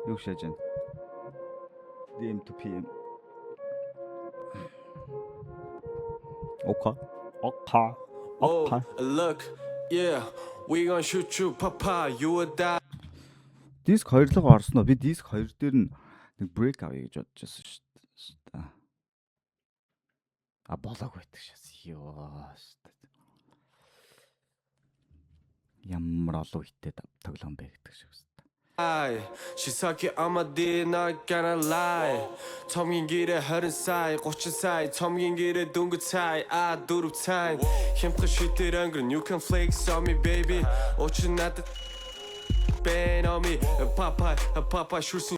Юу шааж байна? DM to PM. Okay. Oh, look, yeah, we gonna shoot you, papa, you would die. Диск 2 руу орсноо. Би диск 2 дээр нэг брейк авъя гэж бодож байсан шүү дээ. А болоогүй байдаг шээс. Ёо. Ямар олон үедээ тоглоом бэ гэдэг шиг байна. She suck it, I'm a D, not gonna lie. Tomгийн гэрээ 20 сая, 30 сая, Tomгийн гэрээ дөнгөж цай, 4 цай. Хямдхан шитэр өнгөрн, you can flex on me, baby. Учир надад бэн on me, papa, шүрсэн.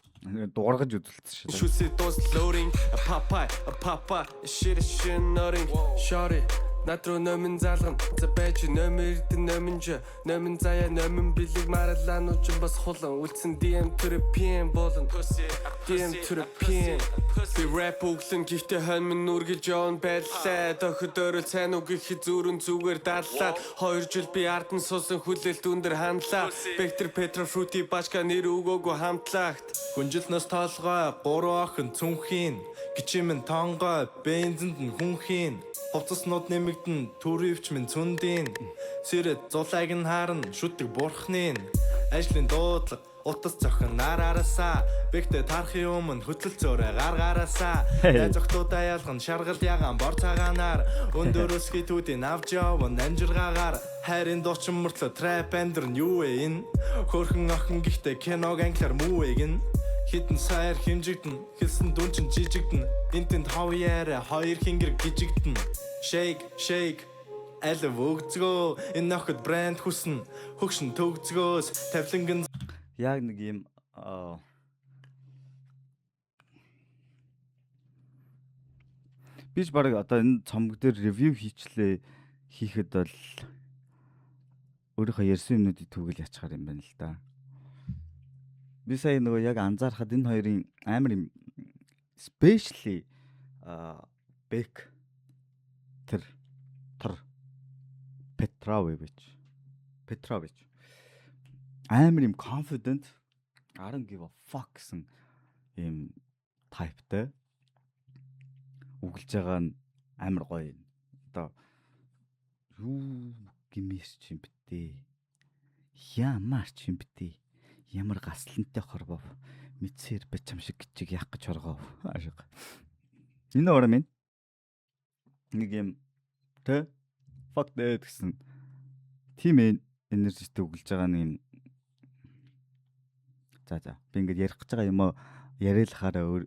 Дуургаж үзүүлсэн шүү дээ. Шүрсэн дос loading, papa, shit nothing. Shorty. Натруу номин залган за байж номер эрдэн номин заяа номин бэлэг маралаанууд ч бас хулан үлдсэн DM терапийн болон DM терапийн би рэп өглөн гихтээ хон минь нүргэлж явна байлаа дохид өрөл сайн үг их зүрэн зүгээр дадлаад 2 жил би ардан суусан хүлээлт өндөр хандлаа Vector Petro Fruity башка нэр өгөөгүй хамтлагт хүнжил нас тоолгой 3 охин цүнхийн гिचимэн тонгой бензинд нь хүнхийн Хувцаснууд нэмэгдэн төрөвч минь цүндийн сэрэд зулайг нь харна шүтэг бурхнын ажлын дуудлага утас зохин нараасаа бэгтээ тарахын өмнө хөтөлцөөрэ гаргараасаа найзохтуудаа ялган шаргал ягаан бор цагаанаар өндөр өсгийтүүдийн авч явна амжиргаагаар хайрын дуучин мөртлөө трэп андер нь юу вэ энэ хөөрхөн охин гихтээ киног англиар мууэг нь хитэн саяар хэмжигдэн хэлсэн дүн чин жижигдэн энтэнд хавьяарэ хоёр хингэр гижигдэн shake алив өгцгөө энэ нөхөд брэнд хүснэ хөгшин төгцгөөс тавланган Яг нэг юм бич баг одоо энэ цомог дээр ревю хийхэд бол өөрийнхөө ярьсан юмнуудыг түгэл ячгаар юм байна л да. Би сая нөгөө яг анзаархад энэ хоёрын амар юм especially Beck тэр Petrovich амар юм confident I don't give a fuck гэсэн юм typeтай үгэлж байгаа нь амар гоё. Одоо юу гимээс чим битээ. Ямар чим битээ. Ямар гаслантай хорвоо мэдсээр бачам шиг гिचиг яах гэж хоргоо ашиг. Энэ ором минь нэг юм тэ fuck that гэсэн team energy-тэй үгэлж байгаа нэг юм. За би ингэж ярих гэж байгаа юм уу яриалахаараа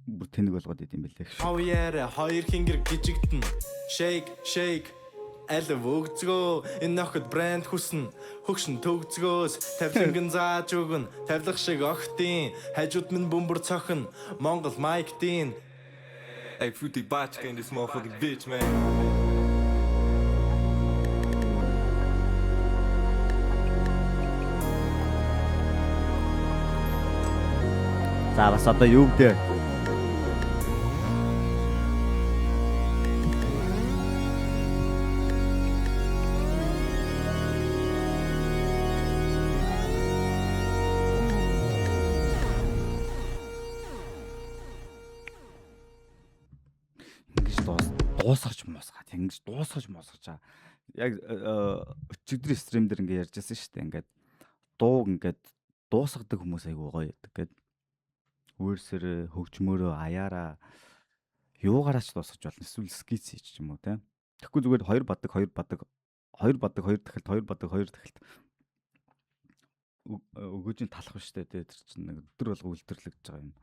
бүр тэнэг болгоод идэм билээ. Хавьяарэ хоёр хингэр гижигдэн shake алив өгцгөө энэ нөхөд брэнд хүснэ хөгшин төгцгөөс тавланган зааж өгнө тавлах шиг охтын хажууд минь бөмбөр цохин Монгол майк дийн Hey Fruity Bachka in this motherfucking bitch man За бас одоо юу гэдэг ингэж дуусгаж мосгож яг өчигдөр стрим дээр ингэ ярьжсэн шүү дээ. Ингээд дуу ингээд дуусгадаг хүмүүс айгуу гоё гэдэг. Ингээд өөрсөрөө хөгжмөөрөө аяараа юугаараач дуусгаж болно. Эсвэл скиц хийч ч юм уу те. Тэгэхгүй зүгээр 2 бадаг 2 дахилт өгөөжийн талах биш те. Тэр чинь нэг өдөр болго үлдэрлэгдэж байгаа юм.